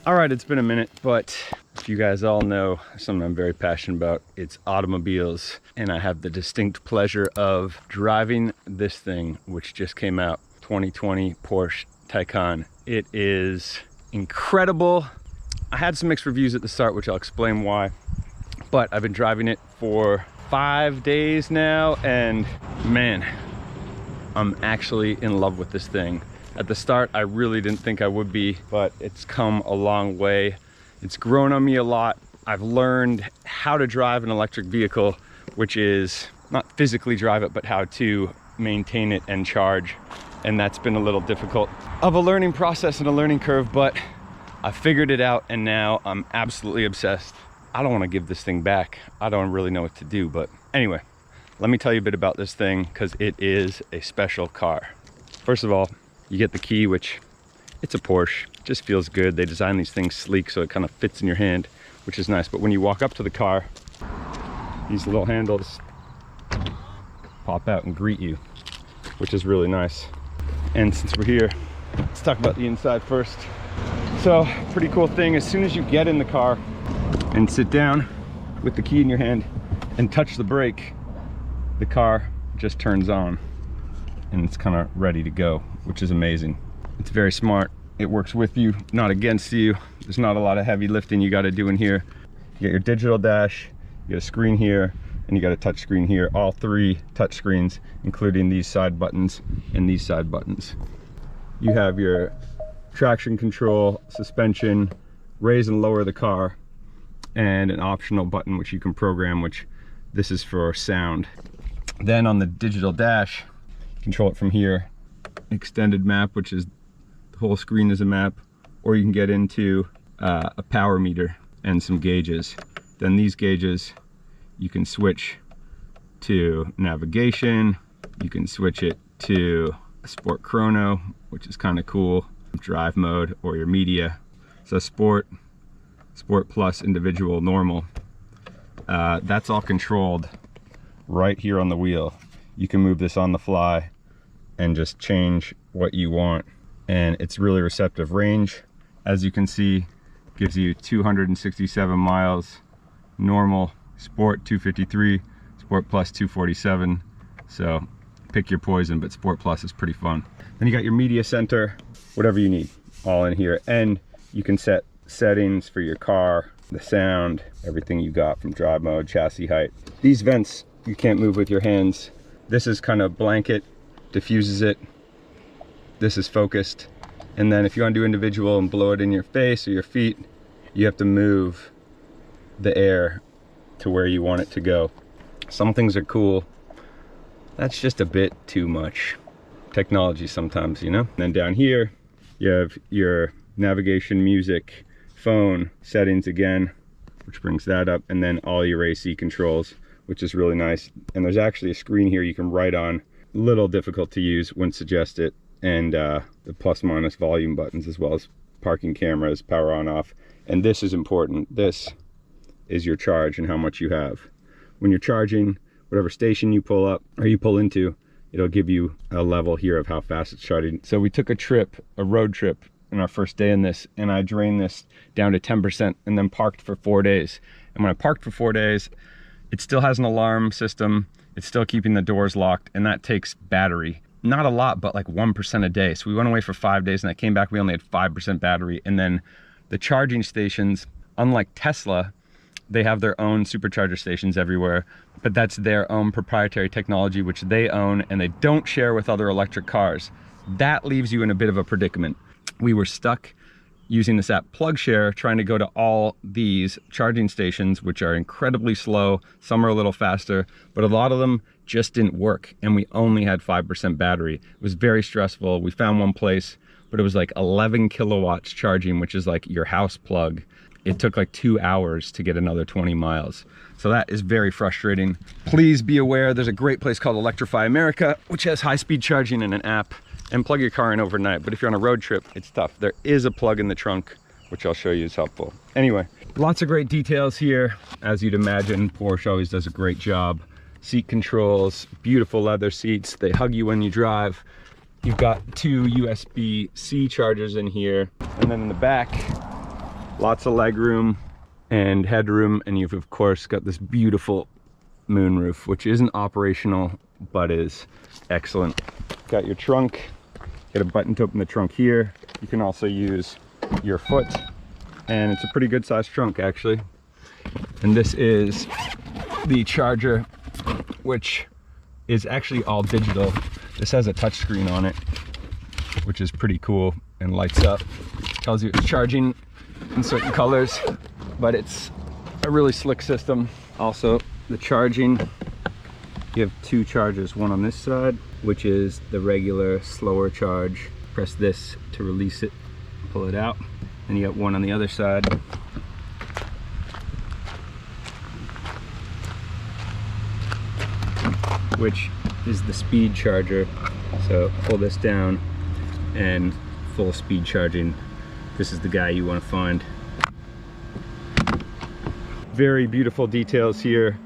All right, it's been a minute, but if you guys all know something I'm very passionate about, it's automobiles. And I have the distinct pleasure of driving this thing, which just came out, 2020 Porsche Taycan. It is incredible. I had some mixed reviews at the start, which I'll explain why, but I've been driving it for 5 days now, and man, I'm actually in love with this thing. At the start, I really didn't think I would be, but it's come a long way. It's grown on me a lot. I've learned how to drive an electric vehicle, which is not physically drive it, but how to maintain it and charge. And that's been a little difficult of a learning process and a learning curve, but I figured it out, and now I'm absolutely obsessed. I don't want to give this thing back. I don't really know what to do, but anyway, let me tell you a bit about this thing because it is a special car. First of all, you get the key, which it's a Porsche, it just feels good. They design these things sleek so it kind of fits in your hand, which is nice. But when you walk up to the car, these little handles pop out and greet you, which is really nice. And since we're here, let's talk about the inside first. So, pretty cool thing, as soon as you get in the car and sit down with the key in your hand and touch the brake, the car just turns on and it's kind of ready to go, which is amazing. It's very smart. It works with you, not against you. There's not a lot of heavy lifting you got to do in here. You got your digital dash, you got a screen here, and you got a touch screen here. All 3 touch screens, including these side buttons and these side buttons. You have your traction control, suspension, raise and lower the car, and an optional button which you can program, which this is for sound. Then on the digital dash, control it from here. Extended map, which is the whole screen is a map, or you can get into a power meter and some gauges. Then these gauges you can switch to navigation, you can switch it to a sport chrono, which is kind of cool, drive mode, or your media. So sport plus, individual, normal, that's all controlled right here on the wheel. You can move this on the fly and just change what you want, and it's really receptive. Range, as you can see, gives you 267 miles. Normal, sport 253, sport plus 247. So pick your poison, but sport plus is pretty fun. Then you got your media center, whatever you need, all in here. And you can set settings for your car, the sound, everything you got from drive mode, chassis height. These vents you can't move with your hands. This is kind of blanket, diffuses it. This is focused. And then if you want to do individual and blow it in your face or your feet, you have to move the air to where you want it to go. Some things are cool. That's just a bit too much technology sometimes, you know? And then down here, you have your navigation, music, phone, settings again, which brings that up, and then all your AC controls, which is really nice. And there's actually a screen here you can write on. Little difficult to use, wouldn't suggest it. And the plus minus volume buttons, as well as parking cameras, power on off. And this is important. This is your charge and how much you have. When you're charging, whatever station you pull up or you pull into, it'll give you a level here of how fast it's charging. So we took a road trip in our first day in this, and I drained this down to 10% and then parked for 4 days. And when I parked for 4 days, it still has an alarm system. It's still keeping the doors locked, and that takes battery. Not a lot, but like 1% a day. So we went away for 5 days, and I came back, we only had 5% battery. And then the charging stations, unlike Tesla, they have their own supercharger stations everywhere, but that's their own proprietary technology, which they own, and they don't share with other electric cars. That leaves you in a bit of a predicament. We were stuck using this app PlugShare, trying to go to all these charging stations, which are incredibly slow. Some are a little faster, but a lot of them just didn't work, and we only had 5% battery. It was very stressful. We found one place, but it was like 11 kilowatts charging, which is like your house plug. It took like 2 hours to get another 20 miles. So that is very frustrating. Please be aware, there's a great place called Electrify America, which has high-speed charging in an app, and plug your car in overnight. But if you're on a road trip, it's tough. There is a plug in the trunk, which I'll show you is helpful. Anyway, lots of great details here. As you'd imagine, Porsche always does a great job. Seat controls, beautiful leather seats. They hug you when you drive. You've got 2 USB-C chargers in here. And then in the back, Lots of leg room and headroom, and you've of course got this beautiful moonroof, which isn't operational but is excellent. Got your trunk, get a button to open the trunk here. You can also use your foot, and it's a pretty good sized trunk actually. And this is the charger, which is actually all digital. This has a touch screen on it, which is pretty cool, and lights up. Tells you it's charging in certain colors, but it's a really slick system. Also, the charging, you have two chargers, one on this side, which is the regular slower charge. Press this to release it, pull it out. And you got one on the other side, which is the speed charger. So pull this down and full speed charging. This is the guy you want to find. Very beautiful details here.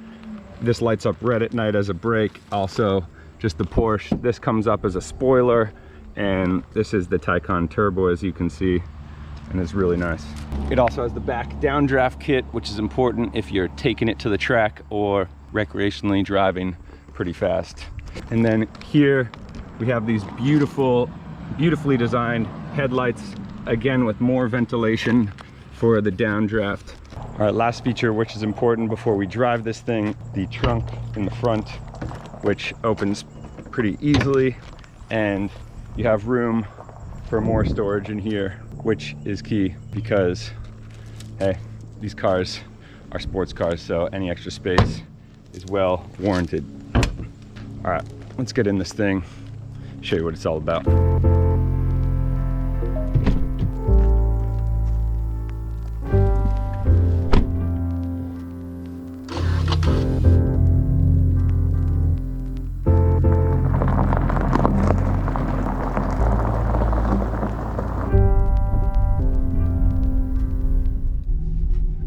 This lights up red at night as a brake. Also, just the Porsche. This comes up as a spoiler, and this is the Taycan Turbo, as you can see, and it's really nice. It also has the back downdraft kit, which is important if you're taking it to the track or recreationally driving pretty fast. And then here we have these beautifully designed headlights, again with more ventilation for the downdraft. All right, last feature, which is important before we drive this thing, the trunk in the front, which opens pretty easily, and you have room for more storage in here, which is key because, hey, these cars are sports cars, so any extra space is well warranted. All right, let's get in this thing, show you what it's all about.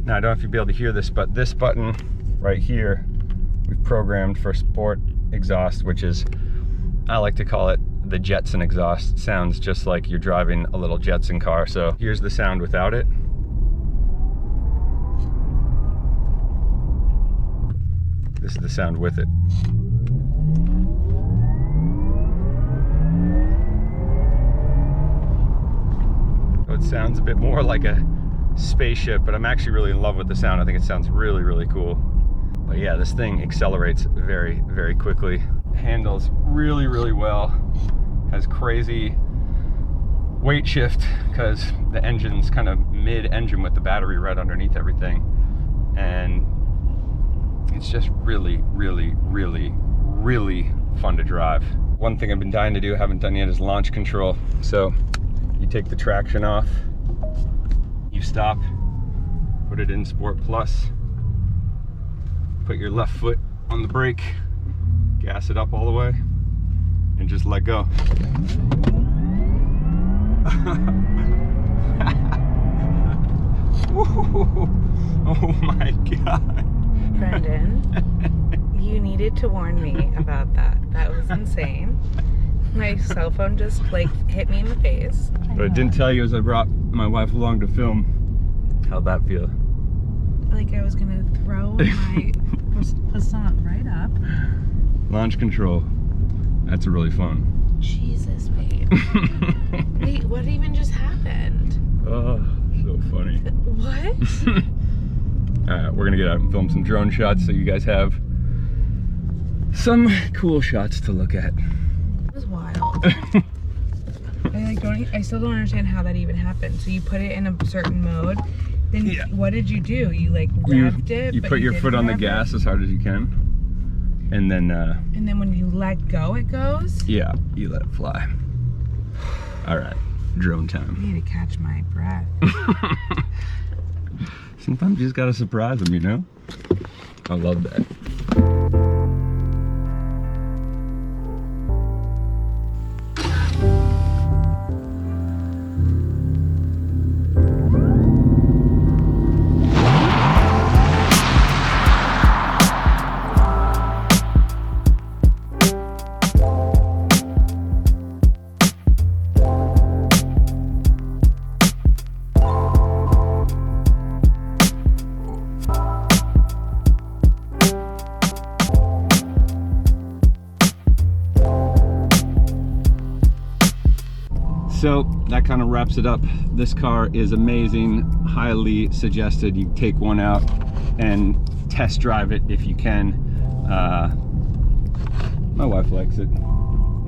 Now, I don't know if you'll be able to hear this, but this button right here, we've programmed for sport exhaust, which is, I like to call it the Jetson exhaust. Sounds just like you're driving a little Jetson car. So here's the sound without it. This is the sound with it. So it sounds a bit more like a spaceship, but I'm actually really in love with the sound. I think it sounds really, really cool. But yeah, this thing accelerates very, very quickly. Handles really, really well. Has crazy weight shift because the engine's kind of mid-engine with the battery right underneath everything. And it's just really, really, really, really fun to drive. One thing I've been dying to do, haven't done yet, is launch control. So you take the traction off, you stop, put it in Sport Plus, put your left foot on the brake, gas it up all the way, and just let go. Oh my God. Brendan, you needed to warn me about that. That was insane. My cell phone just like hit me in the face. But I didn't tell you as I brought my wife along to film. How'd that feel? Like I was gonna throw my croissant right up. Launch control. That's really fun. Jesus, babe. Wait, what even just happened? Oh, so funny. What? Alright, we're gonna get out and film some drone shots so you guys have some cool shots to look at. It was wild. I still don't understand how that even happened. So you put it in a certain mode, then yeah. What did you do? You like revved it? You put your foot on the gas as hard as you can. And then when you let go, it goes? Yeah, you let it fly. Alright, drone time. I need to catch my breath. Sometimes you just gotta surprise them, you know? I love that. So that kind of wraps it up. This car is amazing. Highly suggested you take one out and test drive it if you can. My wife likes it.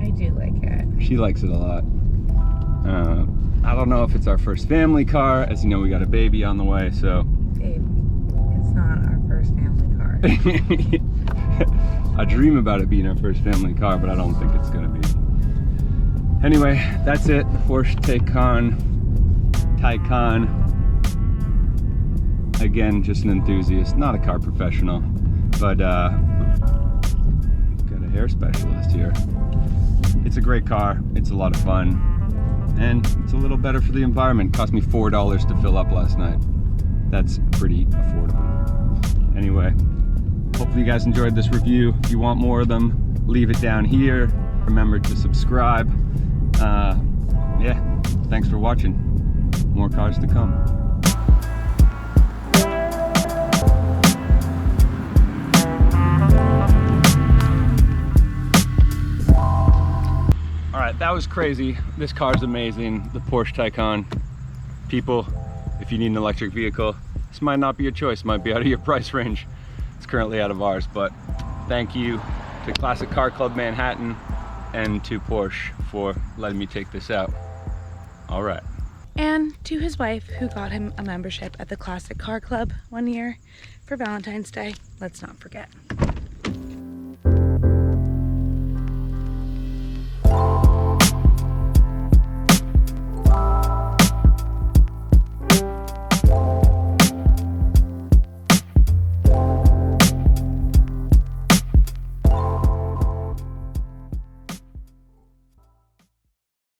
I do like it. She likes it a lot. I don't know if it's our first family car. As you know, we got a baby on the way, so. Babe, it's not our first family car. I dream about it being our first family car, but I don't think it's gonna be. Anyway, that's it. The Porsche Taycan. Again, just an enthusiast, not a car professional, but got a hair specialist here. It's a great car. It's a lot of fun, and it's a little better for the environment. It cost me $4 to fill up last night. That's pretty affordable. Anyway, hopefully you guys enjoyed this review. If you want more of them, leave it down here. Remember to subscribe. Yeah, thanks for watching. More cars to come. All right, that was crazy. This car is amazing. The Porsche Taycan. People, if you need an electric vehicle, this might not be a choice, might be out of your price range. It's currently out of ours, but thank you to Classic Car Club Manhattan and to Porsche for letting me take this out. All right. And to his wife, who got him a membership at the Classic Car Club one year for Valentine's Day. Let's not forget.